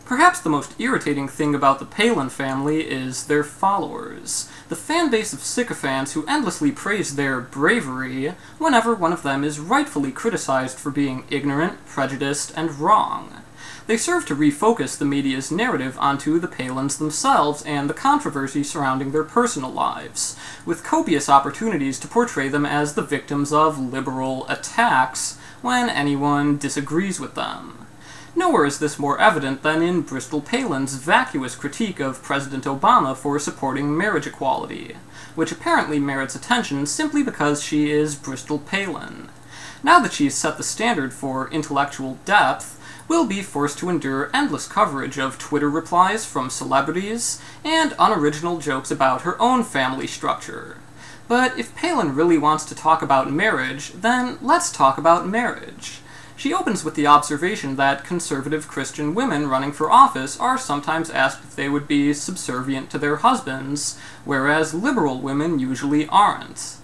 Perhaps the most irritating thing about the Palin family is their followers, the fan base of sycophants who endlessly praise their bravery whenever one of them is rightfully criticized for being ignorant, prejudiced, and wrong. They serve to refocus the media's narrative onto the Palins themselves and the controversy surrounding their personal lives, with copious opportunities to portray them as the victims of liberal attacks when anyone disagrees with them. Nowhere is this more evident than in Bristol Palin's vacuous critique of President Obama for supporting marriage equality, which apparently merits attention simply because she is Bristol Palin. Now that she's set the standard for intellectual depth, we'll be forced to endure endless coverage of Twitter replies from celebrities and unoriginal jokes about her own family structure. But if Palin really wants to talk about marriage, then let's talk about marriage. She opens with the observation that conservative Christian women running for office are sometimes asked if they would be subservient to their husbands, whereas liberal women usually aren't.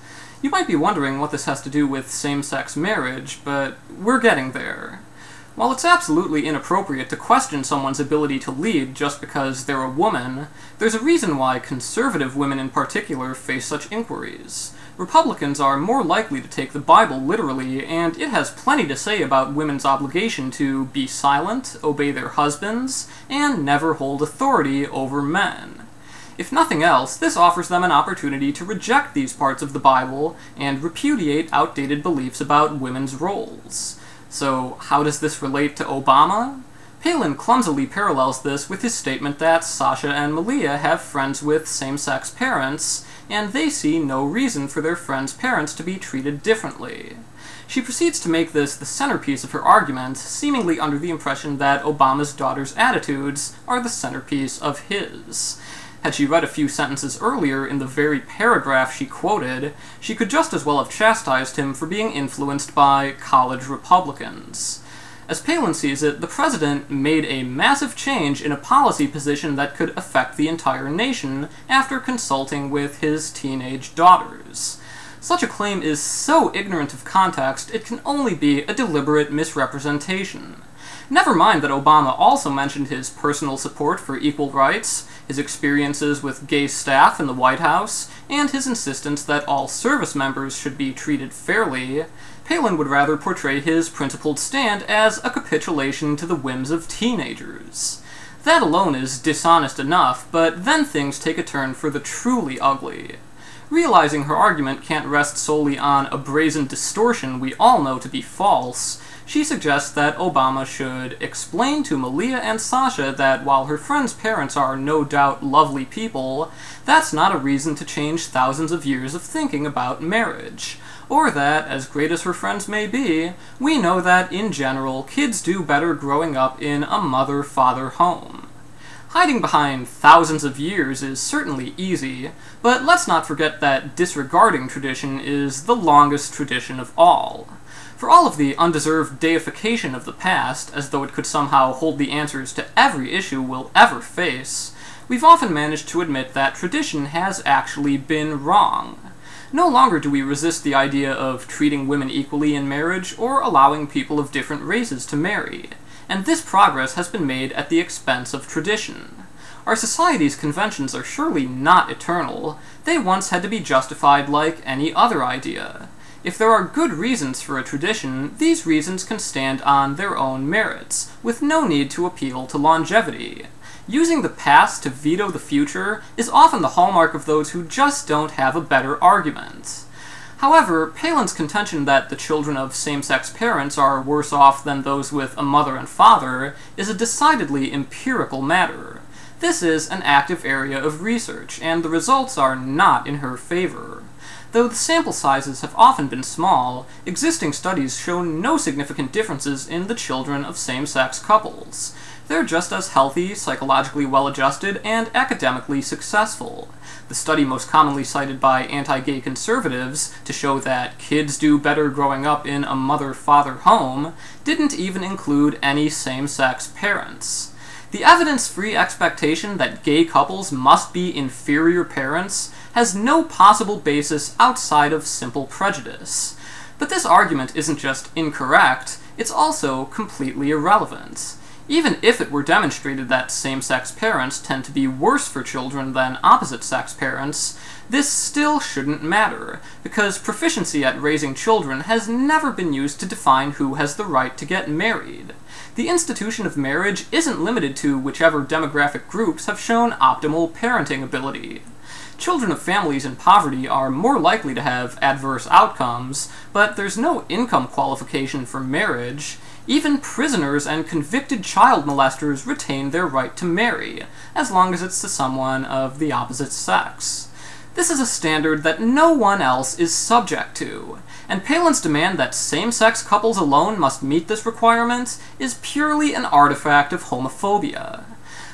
You might be wondering what this has to do with same-sex marriage, but we're getting there. While it's absolutely inappropriate to question someone's ability to lead just because they're a woman, there's a reason why conservative women in particular face such inquiries. Republicans are more likely to take the Bible literally, and it has plenty to say about women's obligation to be silent, obey their husbands, and never hold authority over men. If nothing else, this offers them an opportunity to reject these parts of the Bible and repudiate outdated beliefs about women's roles. So, how does this relate to Obama? Palin clumsily parallels this with his statement that Sasha and Malia have friends with same-sex parents, and they see no reason for their friends' parents to be treated differently. She proceeds to make this the centerpiece of her argument, seemingly under the impression that Obama's daughter's attitudes are the centerpiece of his. Had she read a few sentences earlier in the very paragraph she quoted, she could just as well have chastised him for being influenced by college Republicans. As Palin sees it, the president made a massive change in a policy position that could affect the entire nation after consulting with his teenage daughters. Such a claim is so ignorant of context, it can only be a deliberate misrepresentation. Never mind that Obama also mentioned his personal support for equal rights, his experiences with gay staff in the White House, and his insistence that all service members should be treated fairly. Palin would rather portray his principled stand as a capitulation to the whims of teenagers. That alone is dishonest enough, but then things take a turn for the truly ugly. Realizing her argument can't rest solely on a brazen distortion we all know to be false, she suggests that Obama should explain to Malia and Sasha that while her friend's parents are no doubt lovely people, that's not a reason to change thousands of years of thinking about marriage. Or that, as great as her friends may be, we know that, in general, kids do better growing up in a mother-father home. Hiding behind thousands of years is certainly easy, but let's not forget that disregarding tradition is the longest tradition of all. For all of the undeserved deification of the past, as though it could somehow hold the answers to every issue we'll ever face, we've often managed to admit that tradition has actually been wrong. No longer do we resist the idea of treating women equally in marriage or allowing people of different races to marry, and this progress has been made at the expense of tradition. Our society's conventions are surely not eternal. They once had to be justified like any other idea. If there are good reasons for a tradition, these reasons can stand on their own merits, with no need to appeal to longevity. Using the past to veto the future is often the hallmark of those who just don't have a better argument. However, Palin's contention that the children of same-sex parents are worse off than those with a mother and father is a decidedly empirical matter. This is an active area of research, and the results are not in her favor. Though the sample sizes have often been small, existing studies show no significant differences in the children of same-sex couples. They're just as healthy, psychologically well-adjusted, and academically successful. The study most commonly cited by anti-gay conservatives to show that kids do better growing up in a mother-father home didn't even include any same-sex parents. The evidence-free expectation that gay couples must be inferior parents has no possible basis outside of simple prejudice. But this argument isn't just incorrect, it's also completely irrelevant. Even if it were demonstrated that same-sex parents tend to be worse for children than opposite-sex parents, this still shouldn't matter, because proficiency at raising children has never been used to define who has the right to get married. The institution of marriage isn't limited to whichever demographic groups have shown optimal parenting ability. Children of families in poverty are more likely to have adverse outcomes, but there's no income qualification for marriage. Even prisoners and convicted child molesters retain their right to marry, as long as it's to someone of the opposite sex. This is a standard that no one else is subject to, and Palin's demand that same-sex couples alone must meet this requirement is purely an artifact of homophobia.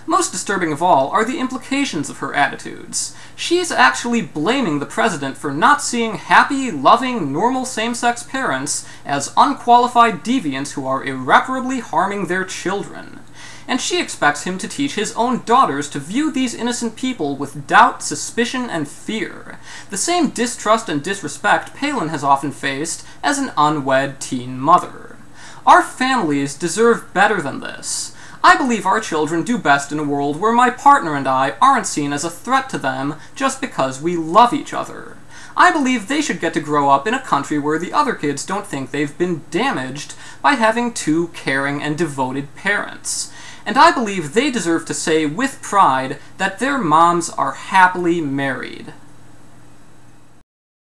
Most disturbing of all are the implications of her attitudes. She's actually blaming the president for not seeing happy, loving, normal same-sex parents as unqualified deviants who are irreparably harming their children. And she expects him to teach his own daughters to view these innocent people with doubt, suspicion, and fear. The same distrust and disrespect Palin has often faced as an unwed teen mother. Our families deserve better than this. I believe our children do best in a world where my partner and I aren't seen as a threat to them just because we love each other. I believe they should get to grow up in a country where the other kids don't think they've been damaged by having two caring and devoted parents. And I believe they deserve to say with pride that their moms are happily married.